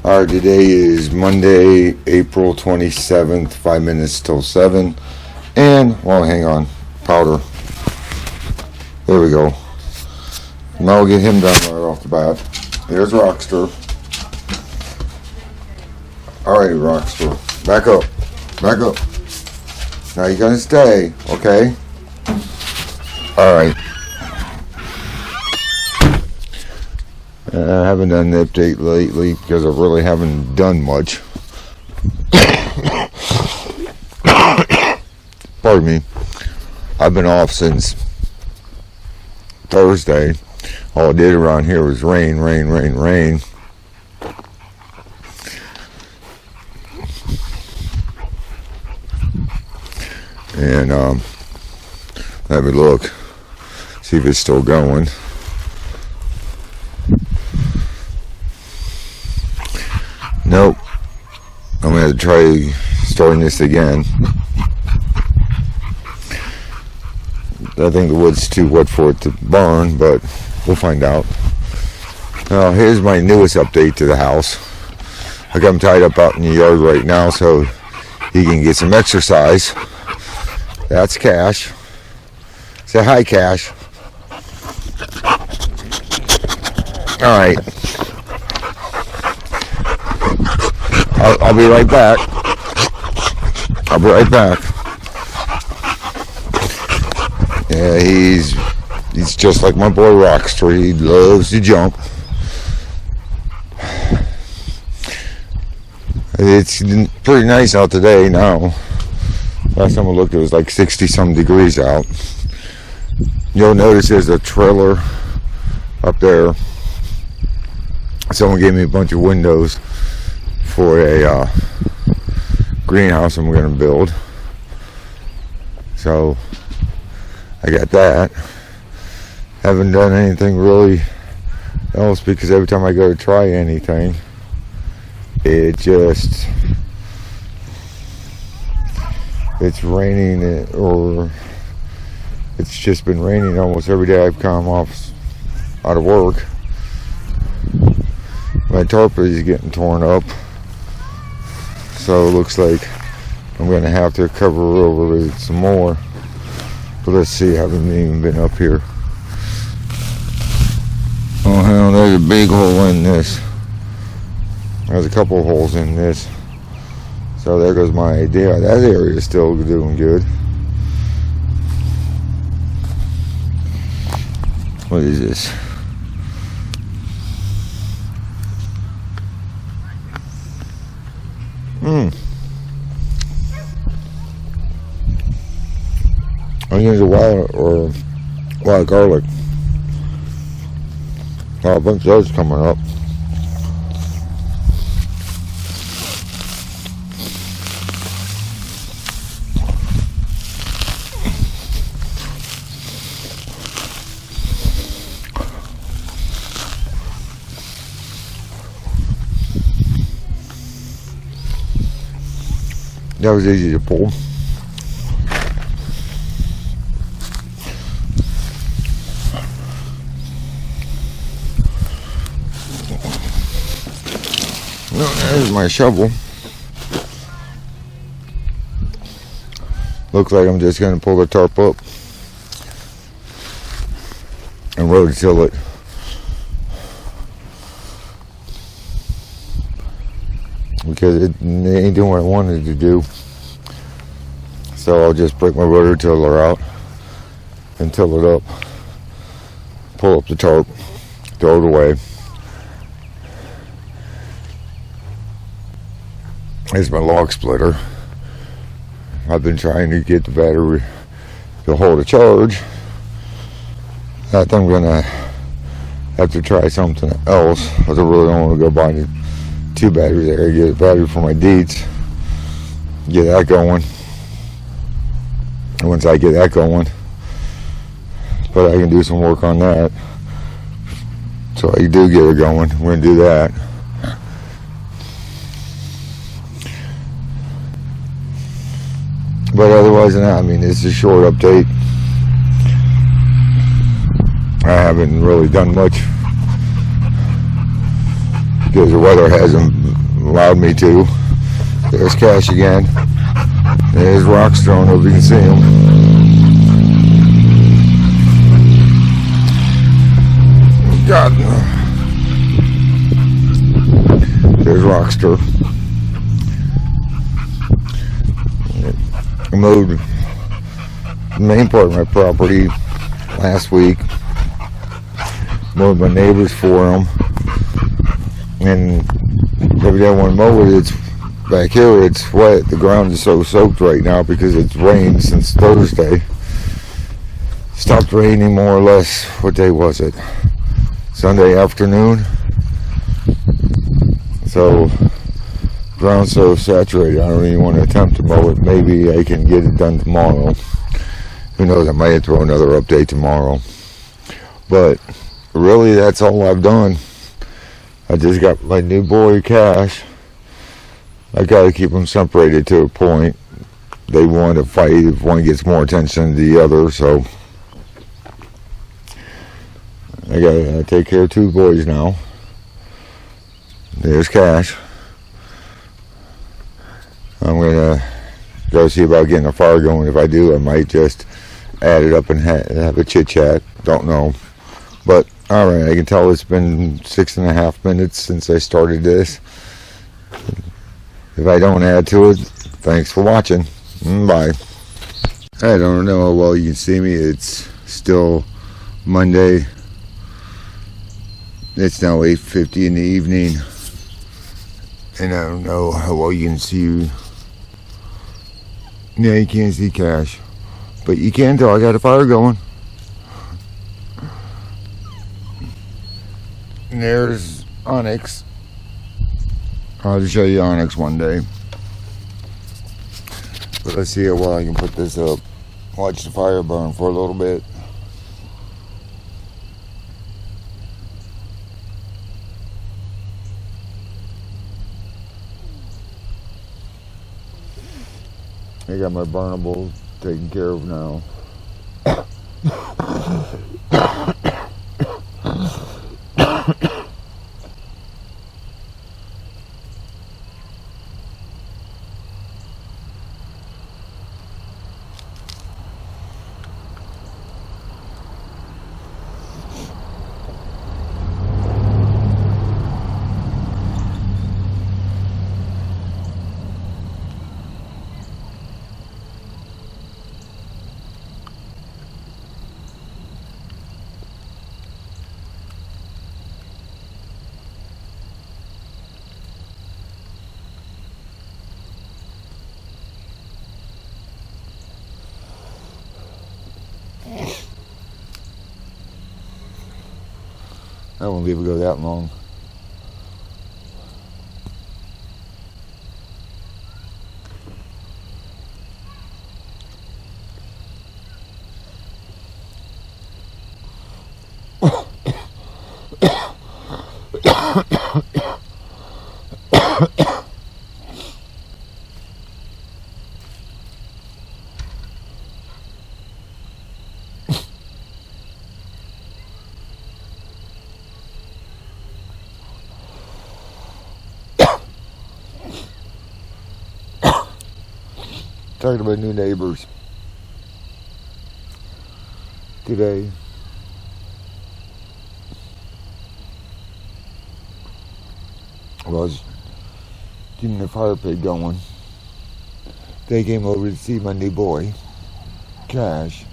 Alright, today is Monday, April 27th, 5 minutes till 7. And, well, hang on, powder. There we go. Now we'll get him done right off the bat. There's Rockster. Alright, Rockster. Back up. Back up. Now you're gonna stay, okay? Alright. I haven't done an update lately because I really haven't done much. Pardon me. I've been off since Thursday. All I did around here was rain. And let me look, see if it's still going. Nope. I'm going to try starting this again. I think the wood's too wet for it to burn, but we'll find out. Now, here's my newest update to the house. I got him tied up out in the yard right now so he can get some exercise. That's Cash. Say hi, Cash. All right. I'll be right back. I'll be right back. Yeah, he's just like my boy Rockster. He loves to jump. It's pretty nice out today now. Last time I looked, it was like 60-some degrees out. You'll notice there's a trailer up there. Someone gave me a bunch of windows for a greenhouse I'm going to build. So I got that. Haven't done anything really else because every time I go to try anything, it's raining, or it's just been raining almost every day I've come off out of work. My tarp is getting torn up, so it looks like I'm going to have to cover over it some more. But let's see, I haven't even been up here. Oh hell, there's a big hole in this. There's a couple of holes in this. So there goes my idea. That area is still doing good. What is this? Onions or wild garlic. Oh, a bunch of those coming up. That was easy to pull. Well, there's my shovel. Looks like I'm just going to pull the tarp up and rototill it. Because it ain't doing what I wanted to do. So I'll just break my rototiller out and till it up. Pull up the tarp, throw it away. Here's my log splitter. I've been trying to get the battery to hold a charge. I think I'm gonna have to try something else. I really don't want to go buy two batteries. I gotta get a battery for my deets. Get that going. And once I get that going, but I can do some work on that. So I do get it going. I'm gonna do that. But otherwise than that, I mean, it's a short update. I haven't really done much. because the weather hasn't allowed me to. There's Cash again. There's rocks thrown, if you can see them. God. There's Rockster. I mowed the main part of my property last week. Mowed my neighbors for them. And every day I want to mow it, it's back here, it's wet. The ground is so soaked right now because it's rained since Thursday. Stopped raining more or less. What day was it? Sunday afternoon. So ground's so saturated I don't even want to attempt to mow it. Maybe I can get it done tomorrow. Who knows, I might throw another update tomorrow. But really that's all I've done. I just got my new boy Cash. I gotta keep them separated to a point. They want to fight if one gets more attention than the other, so I gotta take care of two boys now. There's Cash. I'm gonna go see about getting a fire going. If I do, I might just add it up and have a chit chat. Don't know. But alright, I can tell it's been 6.5 minutes since I started this. If I don't add to it, thanks for watching. Bye. I don't know how well you can see me. It's still Monday. It's now 8:50 in the evening. And I don't know how well you can see. Yeah, you can't see Cash. But you can tell I got a fire going. And there's Onyx. I'll just show you Onyx one day. But let's see how well I can put this up. Watch the fire burn for a little bit. I got my burnables taken care of now. I won't be able to go that long. Talking about new neighbors today. Well, I was keeping the fire pit going. They came over to see my new boy, Cash.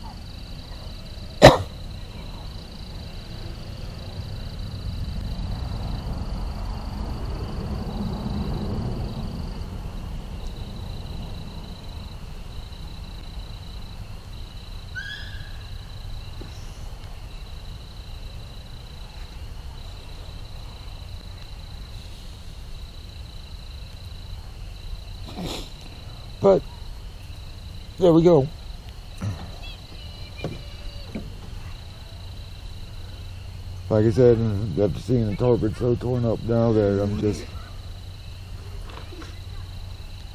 But there we go. Like I said, after seeing the carpet so torn up now that I'm just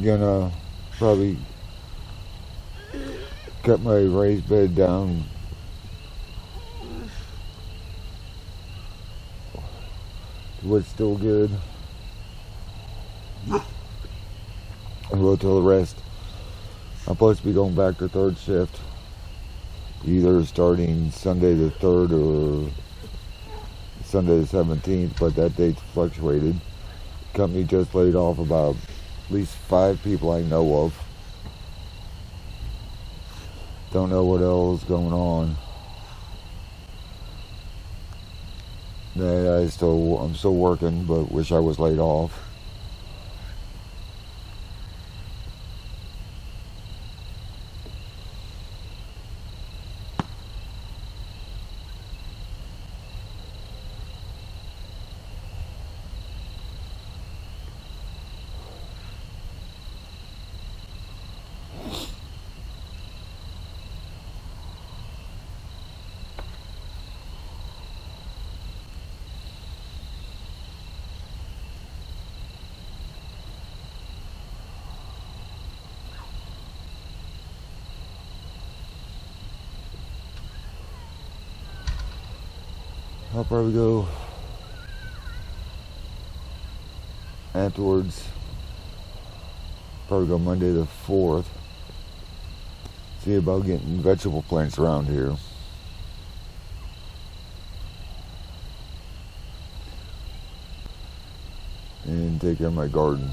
gonna probably cut my raised bed down. Wood's still good. And we'll till the rest. I'm supposed to be going back to third shift, either starting Sunday the 3rd or Sunday the 17th, but that date's fluctuated. The company just laid off about at least 5 people I know of. Don't know what else is going on. I'm still working, but wish I was laid off. I'll probably go afterwards. Probably go Monday the 4th. See about getting vegetable plants around here. And take care of my garden.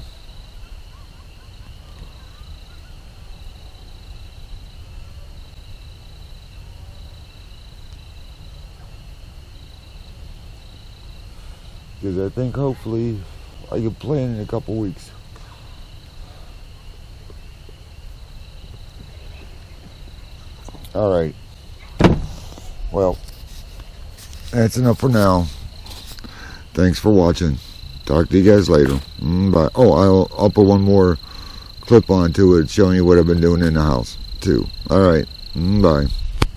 Because I think hopefully I can plant in a couple weeks. Alright. Well, that's enough for now. Thanks for watching. Talk to you guys later. Bye. Oh, I'll put one more clip onto it showing you what I've been doing in the house too. Alright. Bye.